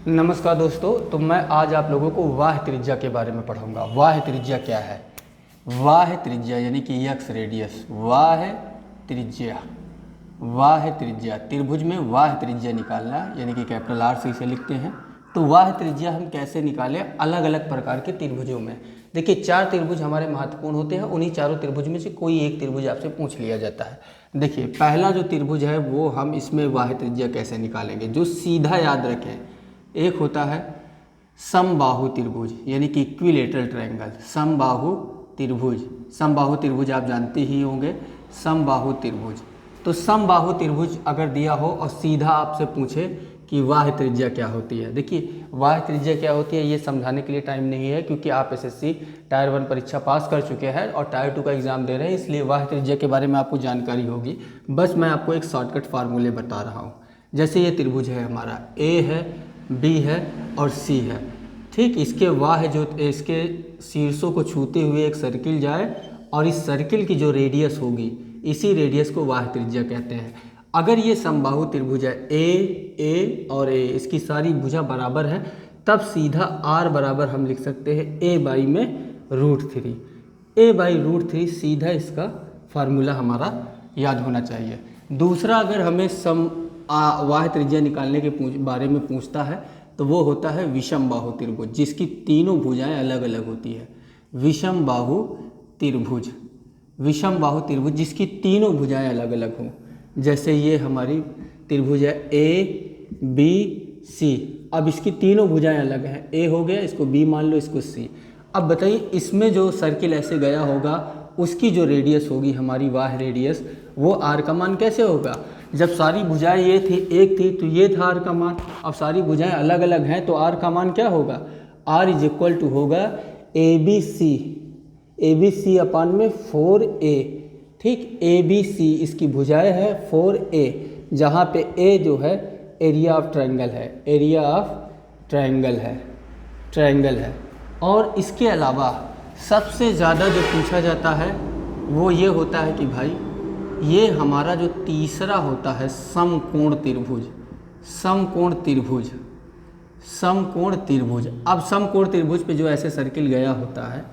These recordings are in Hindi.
नमस्कार दोस्तों, तो मैं आज आप लोगों को वाह्य त्रिज्या के बारे में पढ़ाऊंगा। वाह्य त्रिज्या क्या है? वाह्य त्रिज्या यानी कि यक्स रेडियस। वाह्य त्रिज्या, वाह्य त्रिज्या, त्रिभुज में वाह्य त्रिज्या निकालना यानी कि कैपिटल आर से इसे लिखते हैं। तो वाह्य त्रिज्या हम कैसे निकालें अलग अलग प्रकार के त्रिभुजों में। देखिए, 4 त्रिभुज हमारे महत्वपूर्ण होते हैं। उन्हीं चारों त्रिभुज में से कोई एक त्रिभुज आपसे पूछ लिया जाता है। देखिए, पहला जो त्रिभुज है वो हम इसमें वाह्य त्रिज्या कैसे निकालेंगे, जो सीधा याद रखें। एक होता है समबाहु त्रिभुज यानी कि इक्विलेटरल ट्रायंगल। समबाहु त्रिभुज, समबाहु त्रिभुज आप जानते ही होंगे। समबाहु त्रिभुज, तो समबाहु त्रिभुज अगर दिया हो और सीधा आपसे पूछे कि वाह्य त्रिज्या क्या होती है। देखिए, वाह्य त्रिज्या क्या होती है ये समझाने के लिए टाइम नहीं है, क्योंकि आप एसएससी टायर 1 परीक्षा पास कर चुके हैं और टायर 2 का एग्जाम दे रहे हैं, इसलिए वाह्य त्रिज्या के बारे में आपको जानकारी होगी। बस मैं आपको एक शॉर्टकट फार्मूले बता रहा हूँ। जैसे ये त्रिभुज है हमारा, ए है, बी है और सी है, ठीक। इसके वाह्य जो इसके शीर्षों को छूते हुए एक सर्किल जाए और इस सर्किल की जो रेडियस होगी, इसी रेडियस को वाह्य त्रिज्या कहते हैं। अगर ये समबाहु त्रिभुज है, ए और ए, इसकी सारी भुजा बराबर है, तब सीधा आर बराबर हम लिख सकते हैं ए बाई में √3। ए बाई √3 सीधा इसका फार्मूला हमारा याद होना चाहिए। दूसरा, अगर हमें वाह्य त्रिज्या निकालने के बारे में पूछता है तो वो होता है विषम बाहु त्रिभुज, जिसकी तीनों भुजाएं अलग अलग होती है। विषम बाहु त्रिभुज, विषम बाहु त्रिभुज जिसकी तीनों भुजाएं अलग अलग हों। जैसे ये हमारी त्रिभुज है ए बी सी। अब इसकी तीनों भुजाएं अलग हैं। ए हो गया, इसको बी मान लो, इसको सी। अब बताइए, इसमें जो सर्किल ऐसे गया होगा उसकी जो रेडियस होगी हमारी वाह्य रेडियस, वो आर का मान कैसे होगा? जब सारी भुजाएं ये थी, एक थी, तो ये था आर का मान। अब सारी भुजाएं अलग अलग हैं तो आर का मान क्या होगा? आर इज इक्वल टू होगा ए बी सी अपान में 4a, ठीक। ए बी सी इसकी भुजाएं है 4a, जहाँ पे ए जो है एरिया ऑफ ट्रायंगल है, एरिया ऑफ ट्रायंगल है। और इसके अलावा सबसे ज़्यादा जो पूछा जाता है वो ये होता है कि भाई ये हमारा जो तीसरा होता है समकोण त्रिभुज। समकोण त्रिभुज, समकोण त्रिभुज। अब समकोण त्रिभुज पे जो ऐसे सर्किल गया होता है,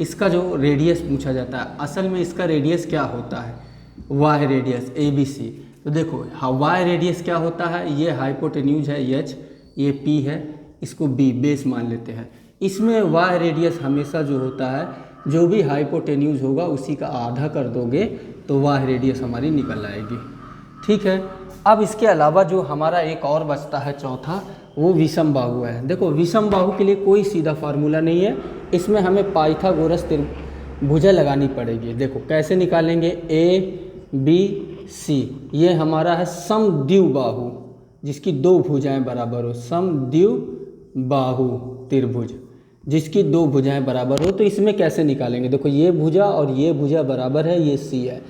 इसका जो रेडियस पूछा जाता है, असल में इसका रेडियस क्या होता है? वाह्य रेडियस ए बी सी। तो देखो, वाह्य रेडियस क्या होता है? ये हाइपोटेन्यूज है एच, ये पी है, इसको बी बेस मान लेते हैं। इसमें वाह्य रेडियस हमेशा जो होता है, जो भी हाइपोटेन्यूज होगा उसी का आधा कर दोगे तो वाह्य रेडियस हमारी निकल आएगी, ठीक है। अब इसके अलावा जो हमारा एक और बचता है चौथा, वो विषम बाहु है। देखो, विषम बाहु के लिए कोई सीधा फार्मूला नहीं है, इसमें हमें पाइथागोरस भुजा लगानी पड़ेगी। देखो कैसे निकालेंगे? ए बी सी, ये हमारा है समद्विबाहु बाहु, जिसकी दो भुजाएं बराबर हो। समद्विबाहु बाहु त्रिभुज जिसकी दो भुजाएं बराबर हो। तो इसमें कैसे निकालेंगे? देखो, ये भुजा और ये भुजा बराबर है, ये सी है।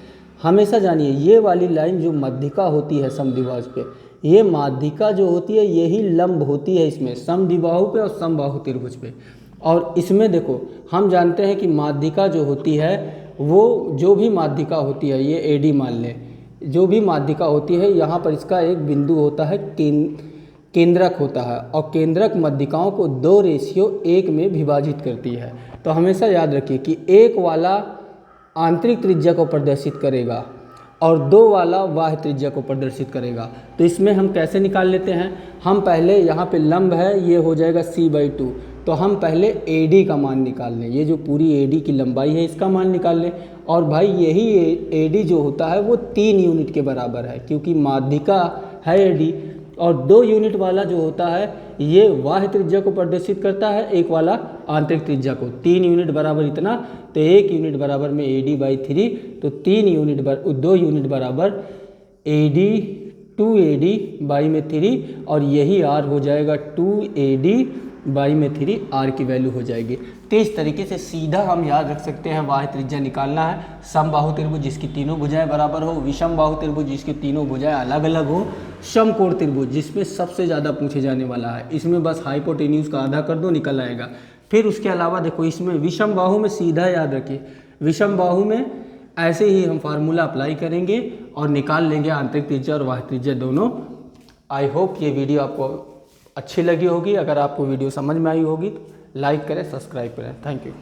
हमेशा जानिए, ये वाली लाइन जो माध्यिका होती है समद्विबाहु पे, ये माध्यिका जो होती है यही लंब होती है इसमें, समद्विबाहु पे और समबाहु त्रिभुज पे। और इसमें देखो, हम जानते हैं कि माध्यिका जो होती है वो, जो भी माध्यिका होती है, ये एडी मान लें, जो भी माध्यिका होती है यहाँ पर इसका एक बिंदु होता है, केंद्रक होता है, और केंद्रक माध्यिकाओं को 2:1 में विभाजित करती है। तो हमेशा याद रखिए कि एक वाला आंतरिक त्रिज्या को प्रदर्शित करेगा और 2 वाला बाह्य त्रिज्या को प्रदर्शित करेगा। तो इसमें हम कैसे निकाल लेते हैं? हम पहले यहाँ पे लंब है, ये हो जाएगा c/2, तो हम पहले AD का मान निकाल लें। ये जो पूरी AD की लंबाई है इसका मान निकाल लें। और भाई यही AD जो होता है वो 3 यूनिट के बराबर है, क्योंकि माध्यिका है AD। और 2 यूनिट वाला जो होता है ये बाह्य त्रिज्या को प्रदर्शित करता है, एक वाला आंतरिक त्रिज्या को। 3 यूनिट बराबर इतना, तो 1 यूनिट बराबर में AD/3, तो 2 यूनिट बराबर AD 2AD बाई में 3, और यही R हो जाएगा 2AD बाई में 3, R की वैल्यू हो जाएगी। तो इस तरीके से सीधा हम याद रख सकते हैं वाह्य त्रिज्या निकालना है। समबाहु त्रिभुज जिसकी तीनों भुजाएं बराबर हो, विषम बाहु त्रिभुज जिसकी तीनों भुजाएं अलग अलग हो, समकोण त्रिभुज जिसमें सबसे ज़्यादा पूछे जाने वाला है, इसमें बस हाइपोटेन्यूज का आधा कर दो, निकल आएगा। फिर उसके अलावा देखो, इसमें विषम बाहु में सीधा याद रखिए, विषम बाहु में ऐसे ही हम फार्मूला अप्लाई करेंगे और निकाल लेंगे आंतरिक त्रिज्या और बाह्य त्रिज्या दोनों। आई होप ये वीडियो आपको अच्छी लगी होगी। अगर आपको वीडियो समझ में आई होगी तो लाइक करें, सब्सक्राइब करें। Thank you.